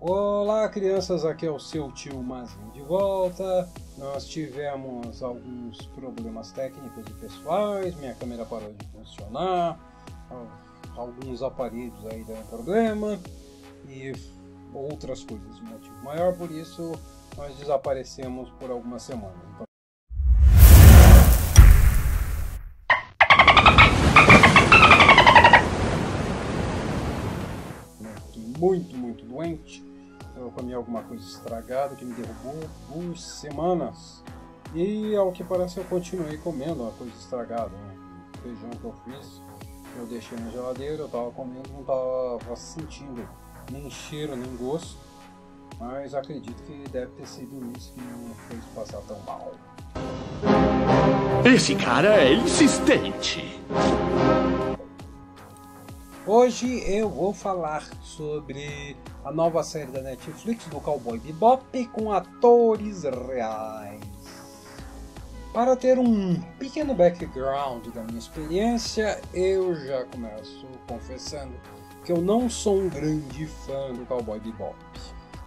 Olá, crianças, aqui é o seu tio Mazinho de volta. Nós tivemos alguns problemas técnicos e pessoais, minha câmera parou de funcionar, alguns aparelhos aí deram problema e outras coisas, um motivo maior, por isso nós desaparecemos por algumas semanas. Muito doente. Eu comi alguma coisa estragada que me derrubou por semanas. E ao que parece eu continuei comendo uma coisa estragada, né? O feijão que eu fiz, eu deixei na geladeira, eu tava comendo, não tava sentindo nem cheiro, nem gosto. Mas acredito que deve ter sido isso que me fez passar tão mal. Esse cara é insistente. Hoje eu vou falar sobre a nova série da Netflix do Cowboy Bebop com atores reais. Para ter um pequeno background da minha experiência, eu já começo confessando que eu não sou um grande fã do Cowboy Bebop.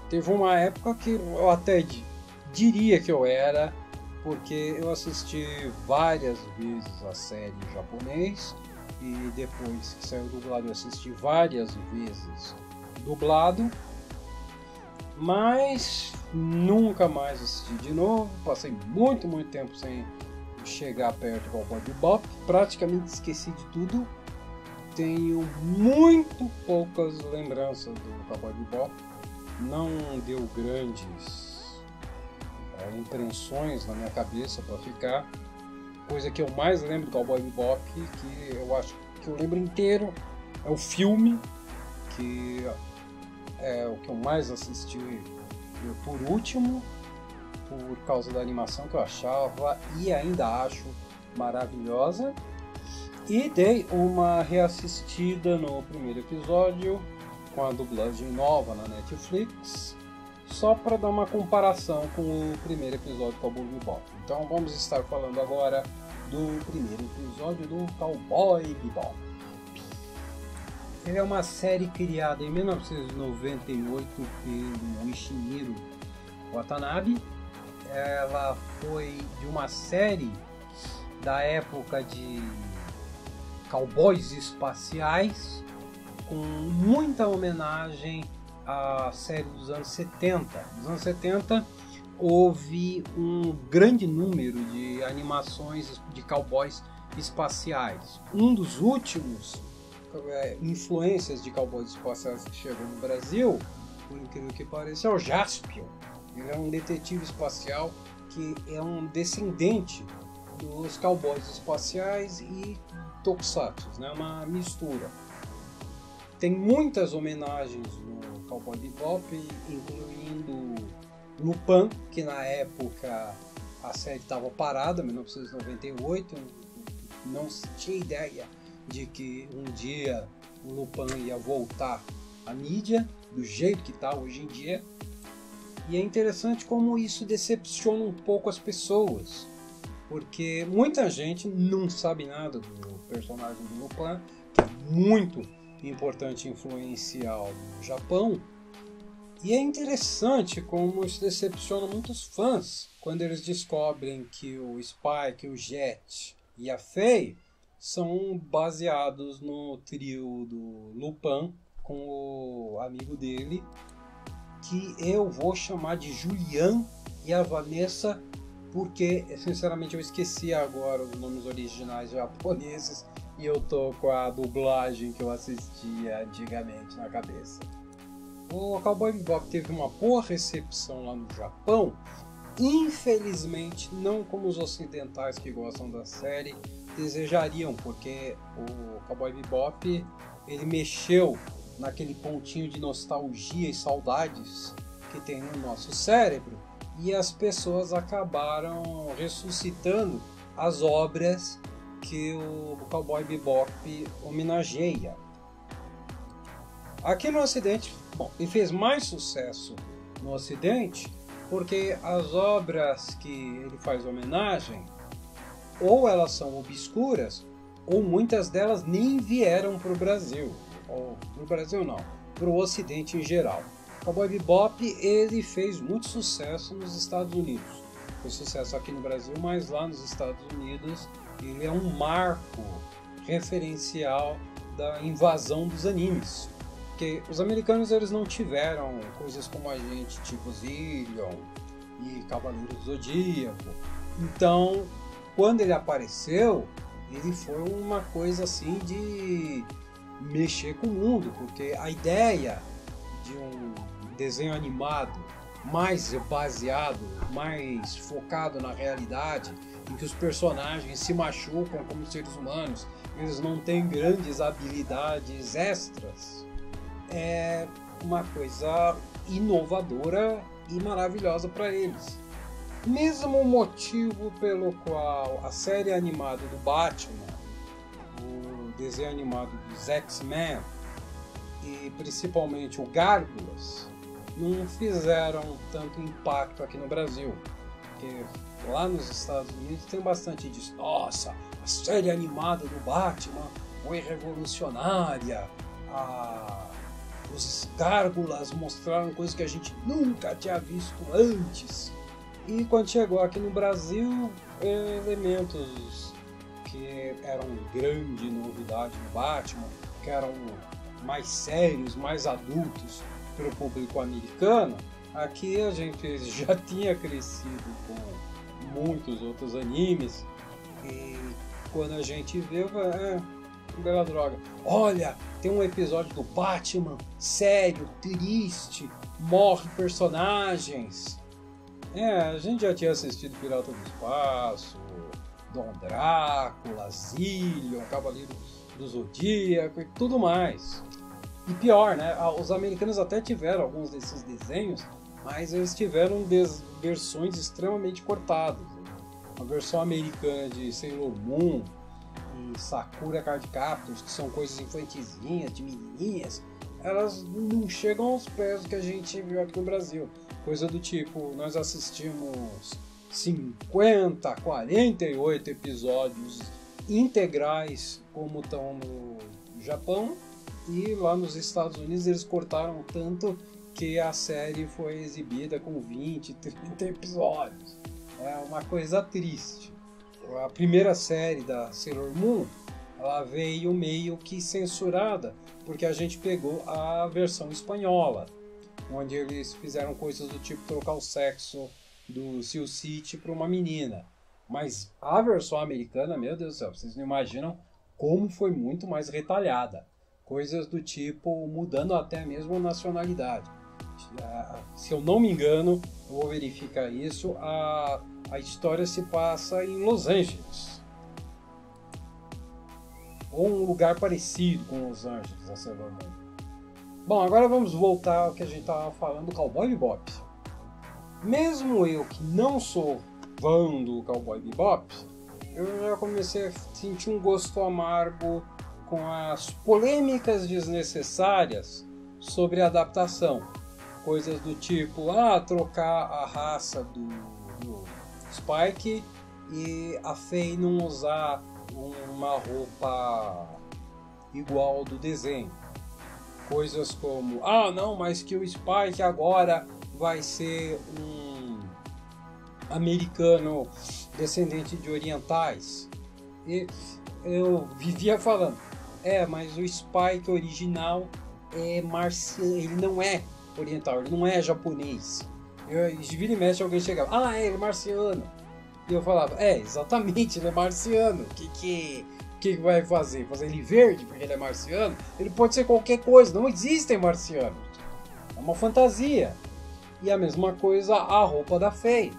Teve uma época que eu até diria que eu era, porque eu assisti várias vezes a série em japonês. E depois que saiu dublado eu assisti várias vezes dublado, mas nunca mais assisti de novo. Passei muito tempo sem chegar perto do Cowboy Bebop, praticamente esqueci de tudo. Tenho muito poucas lembranças do Cowboy Bebop, não deu grandes impressões na minha cabeça para ficar. Coisa que eu mais lembro do Cowboy Bebop, que eu acho que eu lembro inteiro, é o filme, que é o que eu mais assisti por último, por causa da animação que eu achava e ainda acho maravilhosa. E dei uma reassistida no primeiro episódio com a dublagem nova na Netflix, só para dar uma comparação com o primeiro episódio do Cowboy Bebop. Então vamos estar falando agora do primeiro episódio do Cowboy Bebop. Ele é uma série criada em 1998 pelo Ishihiro Watanabe. Ela foi de uma série da época de cowboys espaciais, com muita homenagem à série dos anos 70. Nos anos 70 houve um grande número de animações de cowboys espaciais. Um dos últimos influências de cowboys espaciais que chegou no Brasil, por incrível que pareça, é o Jaspion. Ele é um detetive espacial que é um descendente dos cowboys espaciais e tokusatsu, né? Uma mistura. Tem muitas homenagens no Cowboy Bebop, incluindo Lupin, que na época a série estava parada, em 1998, não se tinha ideia de que um dia o Lupin ia voltar à mídia, do jeito que está hoje em dia. E é interessante como isso decepciona um pouco as pessoas, porque muita gente não sabe nada do personagem do Lupin, que é muito importante e influencial no Japão. E é interessante como isso decepciona muitos fãs quando eles descobrem que o Spike, o Jet e a Faye são baseados no trio do Lupin com o amigo dele, que eu vou chamar de Julian, e a Vanessa, porque sinceramente eu esqueci agora os nomes originais japoneses e eu tô com a dublagem que eu assistia antigamente na cabeça. O Cowboy Bebop teve uma boa recepção lá no Japão, infelizmente não como os ocidentais que gostam da série desejariam, porque o Cowboy Bebop ele mexeu naquele pontinho de nostalgia e saudades que tem no nosso cérebro, e as pessoas acabaram ressuscitando as obras que o Cowboy Bebop homenageia. Aqui no Ocidente, ele fez mais sucesso no Ocidente porque as obras que ele faz homenagem, ou elas são obscuras, ou muitas delas nem vieram para o Brasil. Ou para o Brasil não, para o Ocidente em geral. Cowboy Bebop, ele fez muito sucesso nos Estados Unidos. Foi sucesso aqui no Brasil, mas lá nos Estados Unidos ele é um marco referencial da invasão dos animes. Porque os americanos eles não tiveram coisas como a gente, tipo Zillion e Cavaleiro do Zodíaco. Então, quando ele apareceu, ele foi uma coisa assim de mexer com o mundo, porque a ideia de um desenho animado mais baseado, mais focado na realidade, em que os personagens se machucam como seres humanos, eles não têm grandes habilidades extras, é uma coisa inovadora e maravilhosa para eles. Mesmo motivo pelo qual a série animada do Batman, o desenho animado dos X-Men e principalmente o Gárgulas não fizeram tanto impacto aqui no Brasil, porque lá nos Estados Unidos tem bastante disso. Nossa, a série animada do Batman foi revolucionária, os Gárgulas mostraram coisas que a gente nunca tinha visto antes. E quando chegou aqui no Brasil, elementos que eram grande novidade no Batman, que eram mais sérios, mais adultos para o público americano, aqui a gente já tinha crescido com muitos outros animes e quando a gente vê, bela droga. Olha, tem um episódio do Batman sério, triste, morre personagens. A gente já tinha assistido Pirata do Espaço, Dom Drácula, Zillion, Cavaleiro do Zodíaco e tudo mais. E pior, né? Os americanos até tiveram alguns desses desenhos, mas eles tiveram versões extremamente cortadas. A versão americana de Sailor Moon e Sakura Card Captors, que são coisas infantizinhas, de menininhas, elas não chegam aos pés do que a gente viu aqui no Brasil. Coisa do tipo, nós assistimos 50, 48 episódios integrais como estão no Japão, e lá nos Estados Unidos eles cortaram tanto que a série foi exibida com 20, 30 episódios. É uma coisa triste. A primeira série da Sailor Moon, ela veio meio que censurada, porque a gente pegou a versão espanhola, onde eles fizeram coisas do tipo trocar o sexo do Sil City para uma menina. Mas a versão americana, meu Deus do céu, vocês não imaginam como foi muito mais retalhada. Coisas do tipo mudando até mesmo a nacionalidade. Se eu não me engano, eu vou verificar isso, a história se passa em Los Angeles. Ou um lugar parecido com Los Angeles, a Sailor Moon. Bom, agora vamos voltar ao que a gente estava falando do Cowboy Bebop. Mesmo eu que não sou fã do Cowboy Bebop, eu já comecei a sentir um gosto amargo com as polêmicas desnecessárias sobre a adaptação. Coisas do tipo, trocar a raça do Spike e a Faye não usar uma roupa igual do desenho. Coisas como, não, mas que o Spike agora vai ser um americano descendente de orientais. E eu vivia falando, mas o Spike original é marciano, ele não é oriental, ele não é japonês. De vira e mexe alguém chegava, ele é marciano. E eu falava, exatamente, ele é marciano. O que vai fazer? Fazer ele verde porque ele é marciano? Ele pode ser qualquer coisa, não existem marcianos. É uma fantasia. E a mesma coisa a roupa da Faye.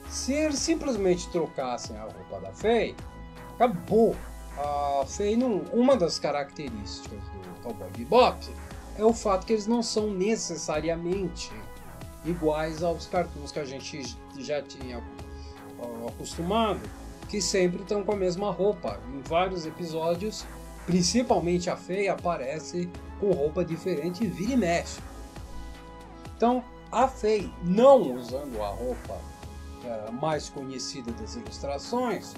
Se eles simplesmente trocassem a roupa da Faye, acabou. A Faye uma das características do Cowboy Bebop é o fato que eles não são necessariamente iguais aos cartoons que a gente já tinha acostumado, que sempre estão com a mesma roupa. Em vários episódios, principalmente a Faye aparece com roupa diferente e vira e mexe. Então, a Faye não usando a roupa mais conhecida das ilustrações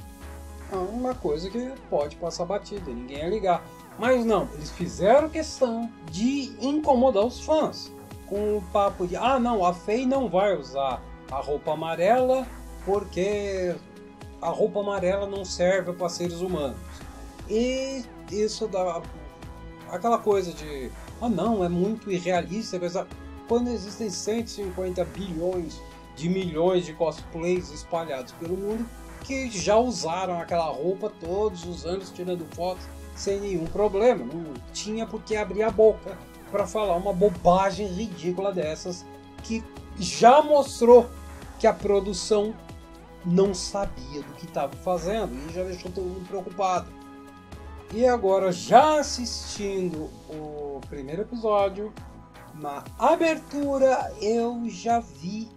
é uma coisa que pode passar batida, ninguém ia ligar. Mas não, eles fizeram questão de incomodar os fãs. com o papo de não, a Faye não vai usar a roupa amarela porque a roupa amarela não serve para seres humanos. E isso dá aquela coisa de não, é muito irrealista, quando existem 150 bilhões de milhões de cosplays espalhados pelo mundo que já usaram aquela roupa todos os anos tirando fotos sem nenhum problema. Não tinha por que abrir a boca para falar uma bobagem ridícula dessas, que já mostrou que a produção não sabia do que estava fazendo e já deixou todo mundo preocupado. E agora, já assistindo o primeiro episódio, na abertura eu já vi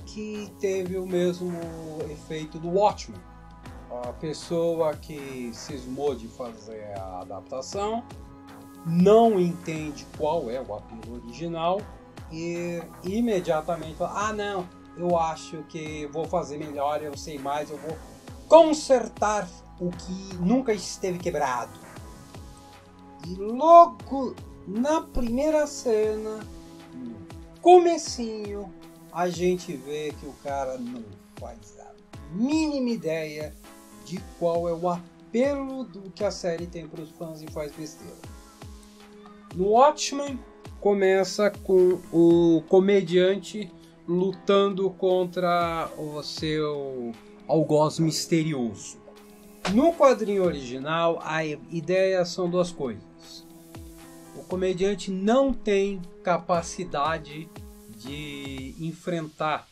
que teve o mesmo efeito do Watchmen. A pessoa que cismou de fazer a adaptação não entende qual é o apelo original e imediatamente fala, não, eu acho que vou fazer melhor, eu sei mais, eu vou consertar o que nunca esteve quebrado. E logo na primeira cena, no comecinho, a gente vê que o cara não faz a mínima ideia de qual é o apelo do que a série tem para os fãs e faz besteira. No Watchmen, começa com o comediante lutando contra o seu algoz misterioso. No quadrinho original, a ideia são duas coisas. O comediante não tem capacidade de enfrentar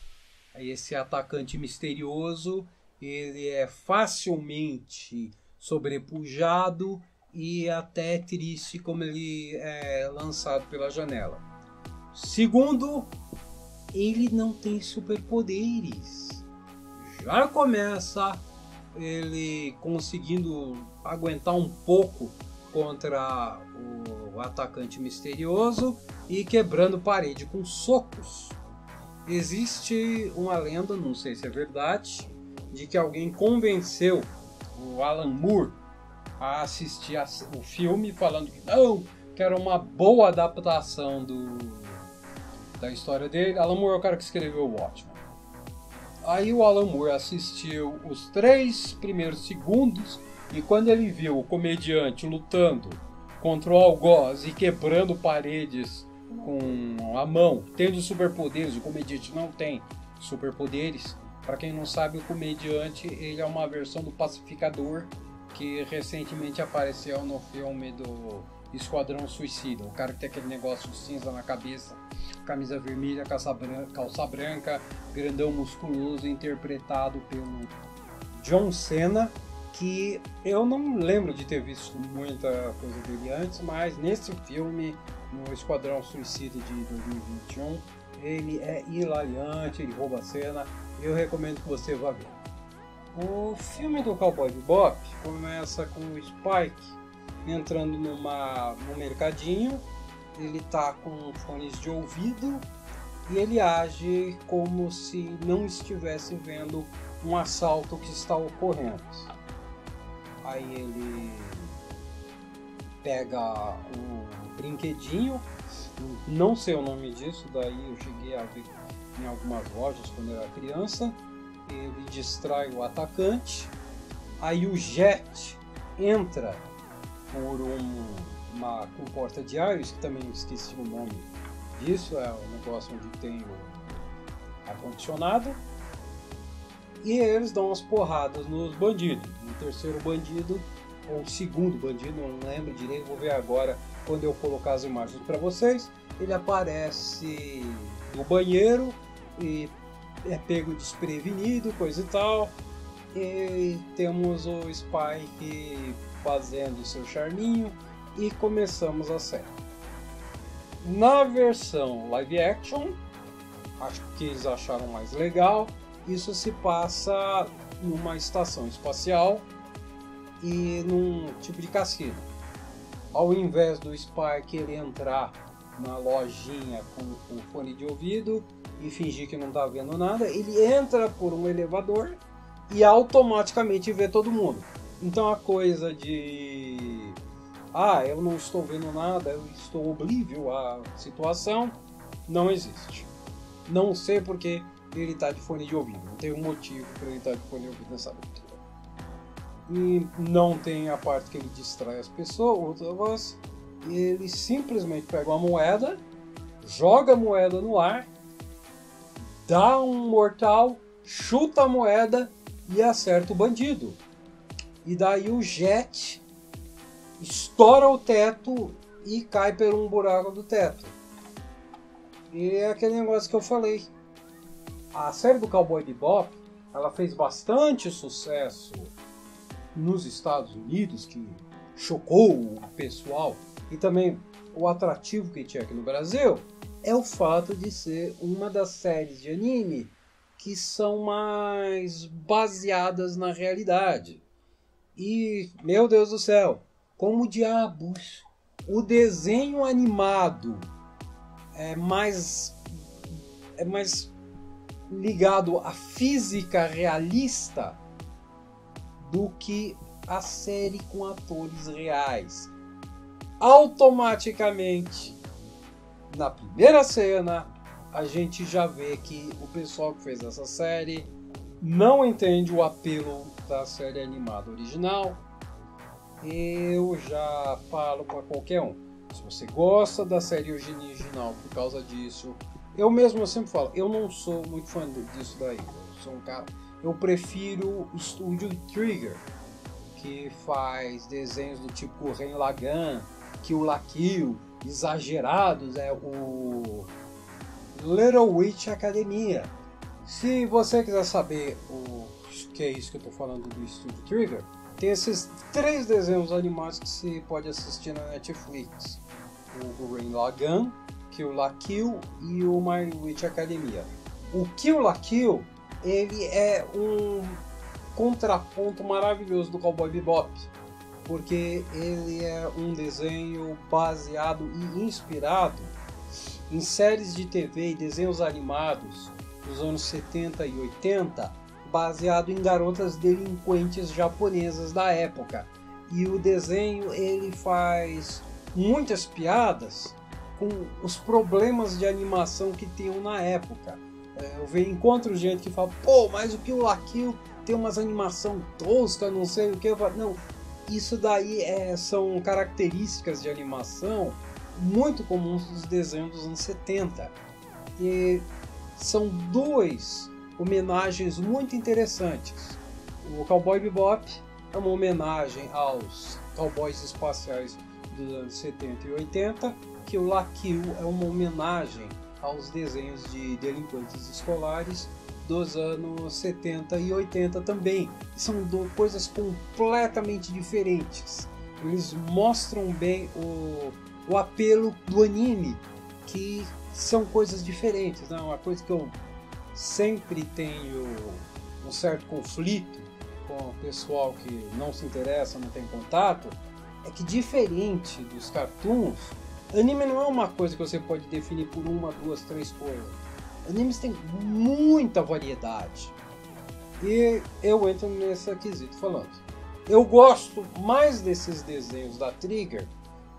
esse atacante misterioso, ele é facilmente sobrepujado e até triste como ele é lançado pela janela. Segundo, ele não tem superpoderes. Já começa ele conseguindo aguentar um pouco contra o atacante misterioso e quebrando parede com socos. Existe uma lenda, não sei se é verdade, de que alguém convenceu o Alan Moore a assistir o filme falando que não, que era uma boa adaptação da história dele. Alan Moore é o cara que escreveu o Watchmen. Aí o Alan Moore assistiu os 3 primeiros segundos e quando ele viu o comediante lutando contra o algoz e quebrando paredes com a mão, tendo superpoderes, o comediante não tem superpoderes. Para quem não sabe, o comediante ele é uma versão do pacificador que recentemente apareceu no filme do Esquadrão Suicida. O cara que tem aquele negócio cinza na cabeça, camisa vermelha, calça branca, grandão musculoso, interpretado pelo John Cena, que eu não lembro de ter visto muita coisa dele antes, mas nesse filme, no Esquadrão Suicida de 2021, ele é hilariante, ele rouba a cena, eu recomendo que você vá ver. O filme do Cowboy Bebop começa com o Spike entrando num mercadinho, ele tá com fones de ouvido e ele age como se não estivesse vendo um assalto que está ocorrendo. Aí ele pega um brinquedinho, não sei o nome disso, daí eu cheguei a ver em algumas lojas quando eu era criança. Ele distrai o atacante, aí o Jet entra por uma comporta de ar, que também esqueci o nome disso, é o negócio onde tem o ar-condicionado, e eles dão umas porradas nos bandidos. No terceiro bandido, ou o segundo bandido, não lembro direito, vou ver agora quando eu colocar as imagens para vocês. Ele aparece no banheiro e é pego desprevenido, coisa e tal, e temos o Spike fazendo seu charminho e começamos a série. Na versão live action, acho que eles acharam mais legal, isso se passa numa estação espacial e num tipo de cassino. Ao invés do Spike ele entrar na lojinha com o fone de ouvido e fingir que não está vendo nada, ele entra por um elevador e automaticamente vê todo mundo. Então a coisa de eu não estou vendo nada, eu estou oblívio à situação, não existe. Não sei porque ele está de fone de ouvido. Não tem um motivo para ele estar de fone de ouvido nessa abertura. E não tem a parte que ele distrai as pessoas. Ele simplesmente pega uma moeda, joga a moeda no ar, dá um mortal, chuta a moeda e acerta o bandido. E daí o jet estoura o teto e cai por um buraco do teto. E é aquele negócio que eu falei. A série do Cowboy Bebop, ela fez bastante sucesso nos Estados Unidos, que chocou o pessoal. E também o atrativo que tinha aqui no Brasil é o fato de ser uma das séries de anime que são mais baseadas na realidade. E, meu Deus do céu, como diabos o desenho animado é mais ligado à física realista do que a série com atores reais. Automaticamente, na primeira cena, a gente já vê que o pessoal que fez essa série não entende o apelo da série animada original. Eu já falo para qualquer um, se você gosta da série original por causa disso, eu mesmo sempre falo, eu não sou muito fã disso daí. Eu sou um cara, eu prefiro o estúdio Trigger, que faz desenhos do tipo Ren Lagann, Kill la Kill, exagerados, o Little Witch Academia. Se você quiser saber o que é isso que eu estou falando do estúdio Trigger, tem esses 3 desenhos animados que você pode assistir na Netflix: o Ren Lagann, Kill la Kill e o My Witch Academia. O Kill la Kill, ele é um contraponto maravilhoso do Cowboy Bebop, porque ele é um desenho baseado e inspirado em séries de TV e desenhos animados dos anos 70 e 80, baseado em garotas delinquentes japonesas da época. E o desenho ele faz muitas piadas com os problemas de animação que tinham na época. Eu encontro gente que fala, pô, mas o Kill la Kill tem umas animação tosca, não sei o que. Eu falo, não, isso daí são características de animação muito comuns dos desenhos dos anos 70. E são 2 homenagens muito interessantes. O Cowboy Bebop é uma homenagem aos cowboys espaciais dos anos 70 e 80, que o La Kill é uma homenagem aos desenhos de delinquentes escolares dos anos 70 e 80 também. São coisas completamente diferentes. Eles mostram bem o apelo do anime, que são coisas diferentes, né? Uma coisa que eu sempre tenho um certo conflito com o pessoal que não se interessa, não tem contato, é que diferente dos cartoons, anime não é uma coisa que você pode definir por 1, 2, 3 coisas. Animes têm muita variedade. E eu entro nesse quesito falando. Eu gosto mais desses desenhos da Trigger,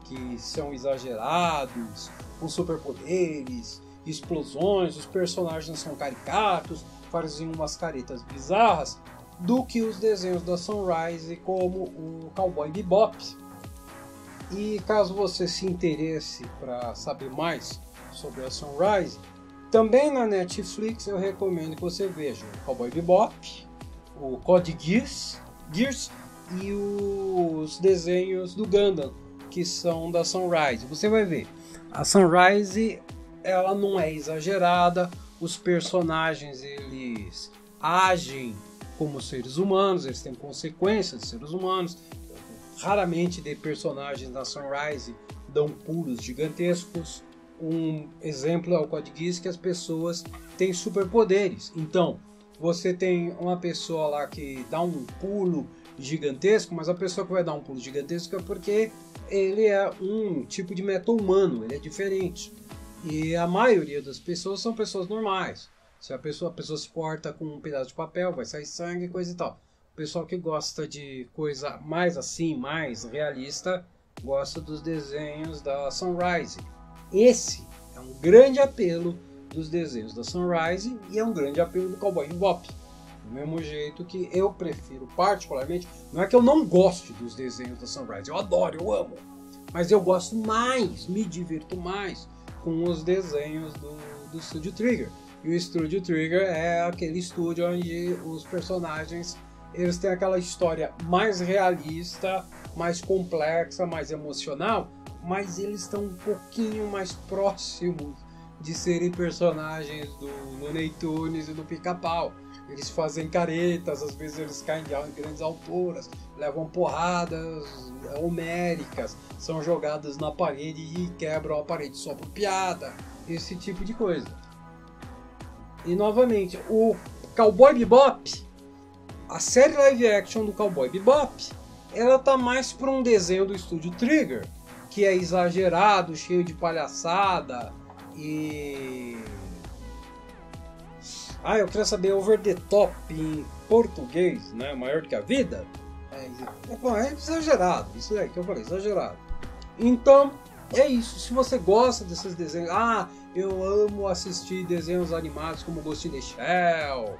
que são exagerados, com superpoderes, explosões, os personagens são caricatos, fazem umas caretas bizarras, do que os desenhos da Sunrise, como o Cowboy Bebop. E caso você se interesse para saber mais sobre a Sunrise, também na Netflix eu recomendo que você veja o Cowboy Bebop, o Code Geass e os desenhos do Gundam, que são da Sunrise. Você vai ver, a Sunrise ela não é exagerada, os personagens eles agem como seres humanos, eles têm consequências de seres humanos. Raramente de personagens da Sunrise dão pulos gigantescos. Um exemplo é o Code Geass, que as pessoas têm superpoderes. Então, você tem uma pessoa lá que dá um pulo gigantesco, mas a pessoa que vai dar um pulo gigantesco é porque ele é um tipo de meta-humano, ele é diferente. E a maioria das pessoas são pessoas normais. Se a pessoa se corta com um pedaço de papel, vai sair sangue, coisa e tal. O pessoal que gosta de coisa mais assim, mais realista, gosta dos desenhos da Sunrise. Esse É um grande apelo dos desenhos da Sunrise e é um grande apelo do Cowboy Bebop. Do mesmo jeito que eu prefiro particularmente, não é que eu não goste dos desenhos da Sunrise, eu adoro, eu amo, mas eu gosto mais, me divirto mais com os desenhos do Studio Trigger. E o Studio Trigger é aquele estúdio onde os personagens eles têm aquela história mais realista, mais complexa, mais emocional, mas eles estão um pouquinho mais próximos de serem personagens do Looney Tunes e do Pica-Pau. Eles fazem caretas, às vezes eles caem de grandes alturas, levam porradas homéricas, são jogadas na parede e quebram a parede só por piada, esse tipo de coisa. E novamente, o Cowboy Bebop, a série live action do Cowboy Bebop, ela tá mais para um desenho do Studio Trigger, que é exagerado, cheio de palhaçada e... eu queria saber over the top em português, né? Maior do que a vida? É exagerado, isso aí que eu falei, exagerado. Então, é isso. Se você gosta desses desenhos... eu amo assistir desenhos animados como Ghost in the Shell,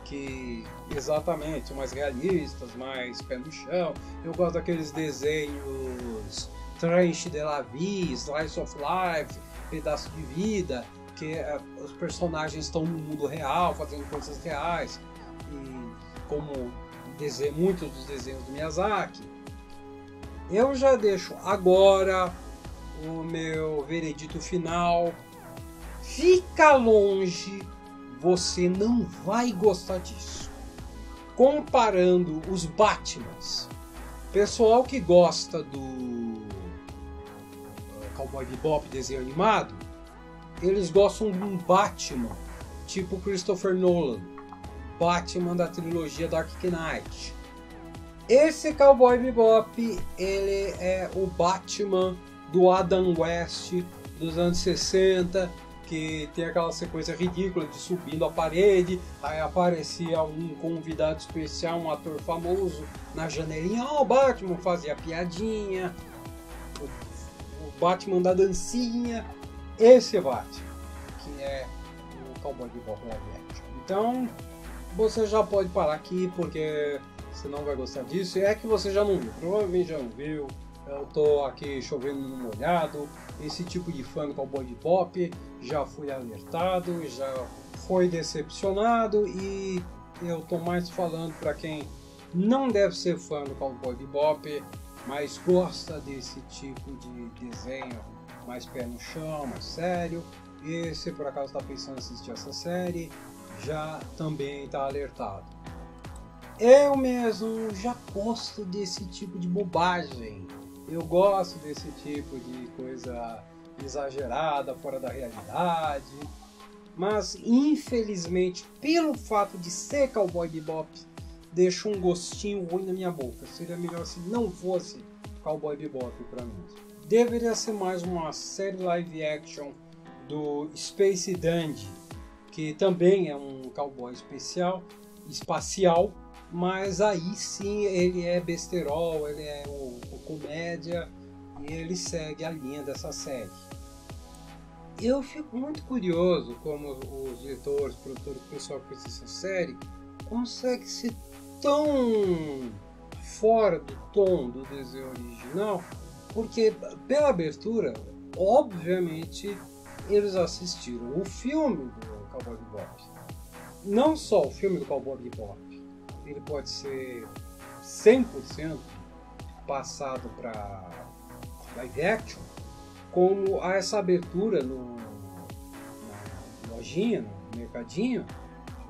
que exatamente são mais realistas, mais pé no chão. Eu gosto daqueles desenhos Tranche de la Vie, Slice of Life, Pedaço de Vida, que os personagens estão no mundo real, fazendo coisas reais, e como muitos dos desenhos do Miyazaki. Eu já deixo agora o meu veredito final. Fica longe, você não vai gostar disso. Comparando os Batmans, pessoal que gosta do Cowboy Bebop desenho animado, eles gostam de um Batman tipo Christopher Nolan, Batman da trilogia Dark Knight. Esse Cowboy Bebop, ele é o Batman do Adam West dos anos 60, que tem aquela sequência ridícula de subindo a parede, aí aparecia um convidado especial, um ator famoso na janelinha, o Batman fazia piadinha, o Batman da dancinha, esse Batman, que é o Cowboy Bebop live action. Então, você já pode parar aqui, porque você não vai gostar disso, é que você já não viu, provavelmente já não viu. Eu tô aqui chovendo no molhado. Esse tipo de fã do Cowboy Bebop já foi alertado, já foi decepcionado, e eu tô mais falando para quem não deve ser fã do Cowboy Bebop, mas gosta desse tipo de desenho mais pé no chão, mais sério. E se por acaso está pensando em assistir essa série, já também está alertado. Eu mesmo já gosto desse tipo de bobagem. Eu gosto desse tipo de coisa exagerada, fora da realidade. Mas, infelizmente, pelo fato de ser Cowboy Bebop, deixa um gostinho ruim na minha boca. Seria melhor se não fosse Cowboy Bebop para mim. Deveria ser mais uma série live action do Space Dandy, que também é um cowboy espacial, mas aí sim ele é besterol, ele é o comédia, e ele segue a linha dessa série. Eu fico muito curioso como os diretores, produtores, o pessoal que fez essa série consegue ser tão fora do tom do desenho original, porque pela abertura, obviamente, eles assistiram o filme do Cowboy Bebop. Não só o filme do Cowboy Bebop, ele pode ser 100% passado para live action, como essa abertura na lojinha, no mercadinho,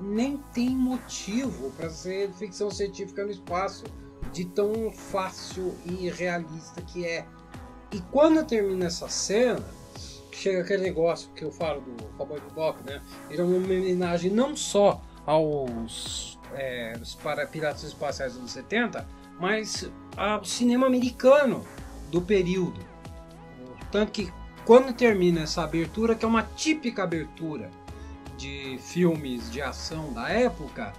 nem tem motivo para ser ficção científica no espaço, de tão fácil e realista que é. E quando termina essa cena, chega aquele negócio que eu falo do Cowboy Bebop, né? Ele é uma homenagem não só aos piratas espaciais dos anos 70, mas ao cinema americano do período. Tanto que quando termina essa abertura, que é uma típica abertura de filmes de ação da época,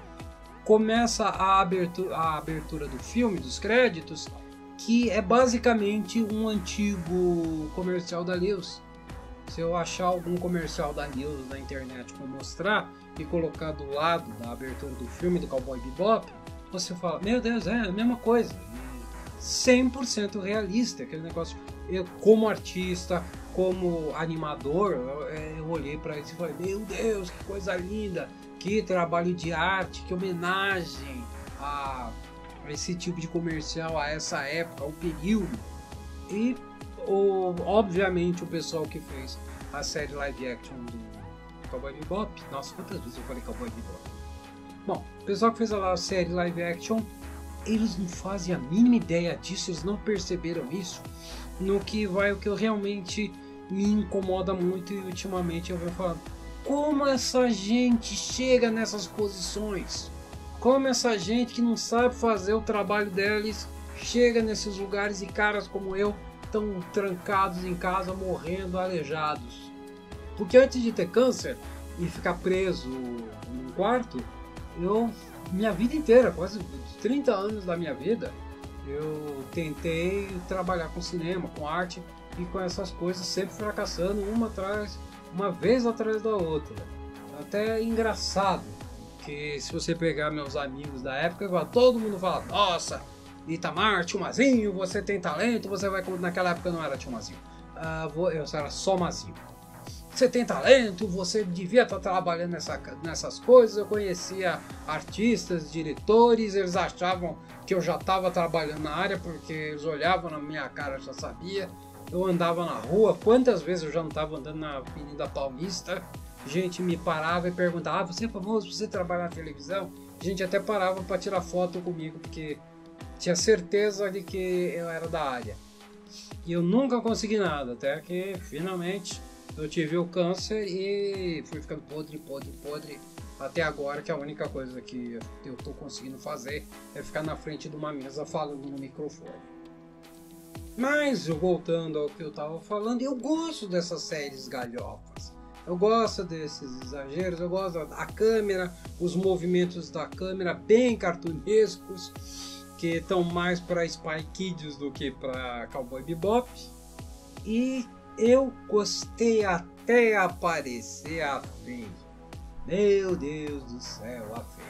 começa a abertura do filme, dos créditos, que é basicamente um antigo comercial da Lewis, Se eu achar algum comercial da News na internet para mostrar e colocar do lado da abertura do filme do Cowboy Bebop, você fala, meu Deus, é a mesma coisa. 100% realista, aquele negócio. Eu, como artista, como animador, eu olhei para isso e falei, meu Deus, que coisa linda, que trabalho de arte, que homenagem a esse tipo de comercial, a essa época, ao período. E obviamente o pessoal que fez a série live action do Cowboy Bebop, nossa, quantas vezes eu falei Cowboy Bebop? Bom, o pessoal que fez a série live action, eles não fazem a mínima ideia disso, eles não perceberam isso, no que vai o que eu realmente me incomoda muito e ultimamente eu venho falando, como essa gente chega nessas posições? Como essa gente que não sabe fazer o trabalho deles chega nesses lugares e caras como eu estão trancados em casa, morrendo, aleijados? Porque antes de ter câncer e ficar preso num quarto, minha vida inteira, quase 30 anos da minha vida, eu tentei trabalhar com cinema, com arte e com essas coisas, sempre fracassando uma vez atrás da outra. Até engraçado que se você pegar meus amigos da época, todo mundo fala, nossa, Itamar, Tio Mazinho, você tem talento, você vai... Naquela época eu não era Tio Mazinho, eu era só Mazinho. Você tem talento, você devia estar trabalhando nessas coisas. Eu conhecia artistas, diretores, eles achavam que eu já estava trabalhando na área porque eles olhavam na minha cara, já sabia. Eu andava na rua, quantas vezes eu já não estava andando na Avenida Paulista, gente me parava e perguntava, você é famoso, você trabalha na televisão? A gente até parava para tirar foto comigo porque tinha certeza de que eu era da área. E eu nunca consegui nada, até que finalmente eu tive o câncer e fui ficando podre, até agora, que a única coisa que eu tô conseguindo fazer é ficar na frente de uma mesa falando no microfone. Mas, voltando ao que eu tava falando, eu gosto dessas séries galhofas. Eu gosto desses exageros, eu gosto da câmera, os movimentos da câmera bem cartunescos, que estão mais para Spy Kids do que para Cowboy Bebop. E eu gostei até aparecer a Faye. Meu Deus do céu, a Faye.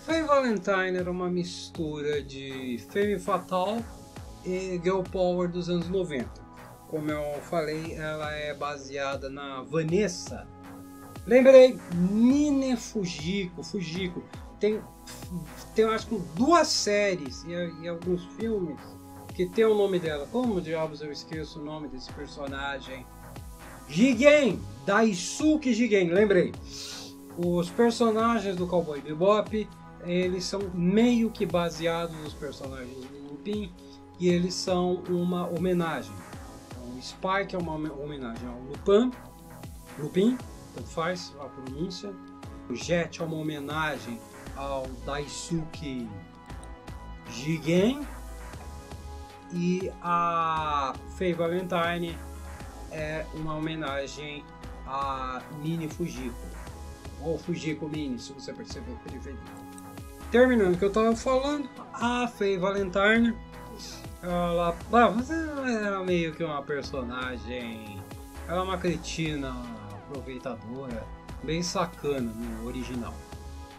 Faye Valentine era uma mistura de Femme Fatale e Girl Power dos anos 90. Como eu falei, ela é baseada na Vanessa. Lembrei, Mine Fujiko. Tem acho que 2 séries e alguns filmes que tem o nome dela. Como diabos eu esqueço o nome desse personagem? Jigen! Daisuke Jigen, lembrei. Os personagens do Cowboy Bebop, eles são meio que baseados nos personagens do Lupin e eles são uma homenagem. Então, o Spike é uma homenagem ao Lupin, tanto faz a pronúncia. O Jet é uma homenagem ao Daisuke Jigen. E a Faye Valentine é uma homenagem a Mine Fujiko, ou Fujiko Mine, se você percebeu o preferir. Terminando o que eu estava falando, a Faye Valentine, ela era meio que uma personagem, ela é uma cretina aproveitadora, bem sacana no original.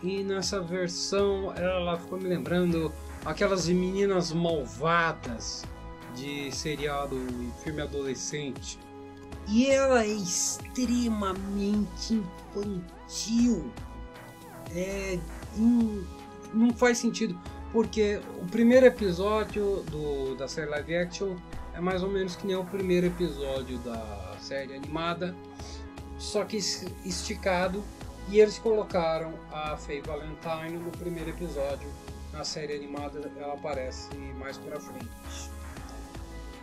E nessa versão ela ficou me lembrando aquelas meninas malvadas de seriado e filme adolescente. E ela é extremamente infantil. Não faz sentido, porque o primeiro episódio da série live action é mais ou menos que nem o primeiro episódio da série animada, só que esticado, e eles colocaram a Faye Valentine no primeiro episódio. Na série animada ela aparece mais pra frente.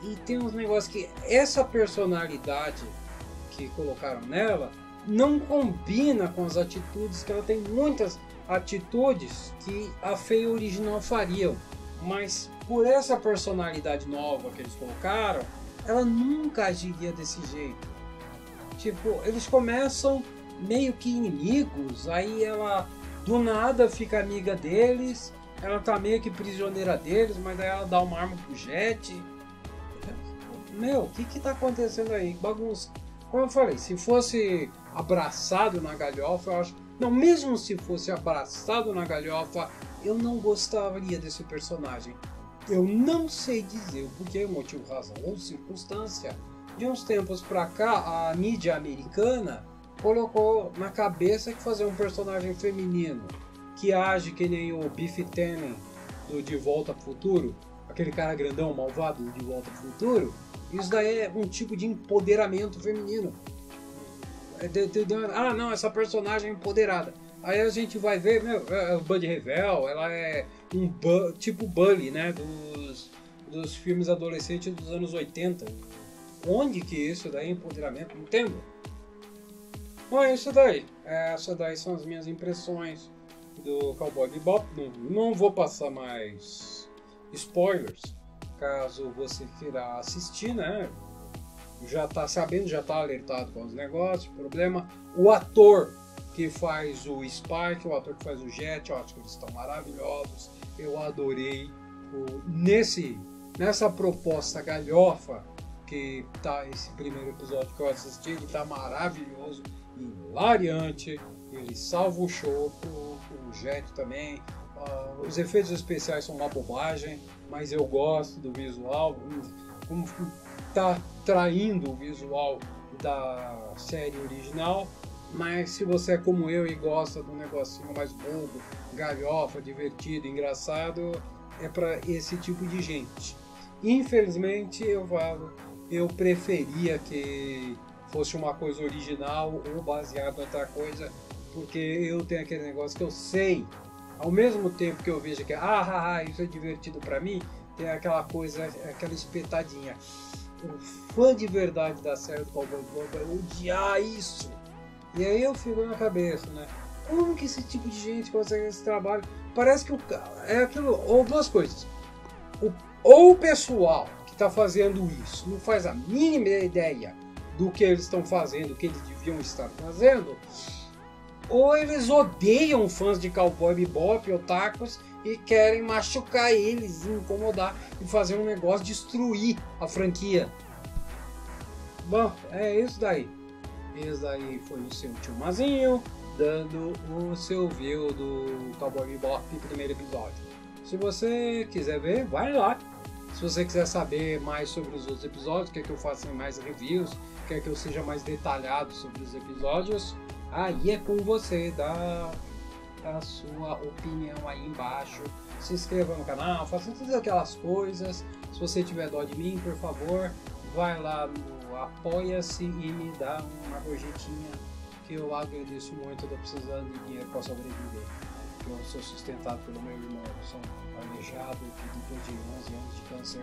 E tem uns negócios que essa personalidade que colocaram nela não combina com as atitudes, que ela tem muitas atitudes que a Faye original fariam, mas por essa personalidade nova que eles colocaram, ela nunca agiria desse jeito. Tipo, eles começam meio que inimigos, aí ela do nada fica amiga deles, ela tá meio que prisioneira deles, mas aí ela dá uma arma pro Jet. Meu, o que tá acontecendo aí? Bagunça. como eu falei, se fosse abraçado na galhofa, eu acho... Não, mesmo se fosse abraçado na galhofa, eu não gostaria desse personagem. Eu não sei dizer o porquê, motivo, razão ou circunstância. De uns tempos pra cá, a mídia americana colocou na cabeça que fazer um personagem feminino que age que nem o Biff Tannen do De Volta pro Futuro, aquele cara grandão, malvado do De Volta pro Futuro, isso daí é um tipo de empoderamento feminino. Ah, não, essa personagem é empoderada. Aí a gente vai ver, meu, o Buddy Revell, ela é um tipo Bully, né, dos filmes adolescentes dos anos 80. Onde que isso daí é empoderamento? Não entendo. Bom, é isso daí. Essas daí são as minhas impressões do Cowboy Bebop. Não vou passar mais spoilers, caso você queira assistir, né? Já tá sabendo, já tá alertado com os negócios, problema. O ator que faz o Spike, o ator que faz o Jet, eu acho que eles estão maravilhosos. Eu adorei. Nessa proposta galhofa que tá esse primeiro episódio que eu assisti, ele tá maravilhoso, hilariante, ele salva o show, o Jet também. Os efeitos especiais são uma bobagem, mas eu gosto do visual, como tá traindo o visual da série original. Mas se você é como eu e gosta de um negocinho mais bobo, galhofa, divertido, engraçado, é para esse tipo de gente. Infelizmente eu preferia que fosse uma coisa original ou baseada em outra coisa, porque eu tenho aquele negócio que eu sei, ao mesmo tempo que eu vejo que isso é divertido para mim, tem aquela coisa, aquela espetadinha. O fã de verdade da série do Cowboy Bebop vai odiar isso. E aí eu fico na cabeça, né? Como que esse tipo de gente consegue esse trabalho? Parece que é aquilo, ou duas coisas. Ou o pessoal que está fazendo isso não faz a mínima ideia do que eles estão fazendo, do que eles deviam estar fazendo, ou eles odeiam fãs de Cowboy Bebop, otakus, e querem machucar eles, incomodar e fazer um negócio, destruir a franquia. Bom, é isso daí. Esse daí foi o seu tio Mazinho dando o seu view do Cowboy Bebop primeiro episódio. Se você quiser ver, vai lá. Se você quiser saber mais sobre os outros episódios, quer que eu faça mais reviews, quer que eu seja mais detalhado sobre os episódios, aí é com você, dá a sua opinião aí embaixo. Se inscreva no canal, faça todas aquelas coisas. Se você tiver dó de mim, por favor, vai lá no Apoia-se e me dá uma gorjetinha, que eu agradeço muito. Eu tô precisando de dinheiro para sobreviver. Eu sou sustentado pelo meu irmão, eu sou aleijado, que depois de 11 anos de câncer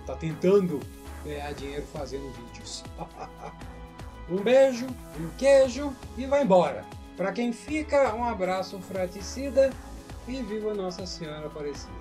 tá tentando ganhar dinheiro fazendo vídeos. Um beijo, um queijo e vai embora. Para quem fica, um abraço fraticida e viva Nossa Senhora Aparecida.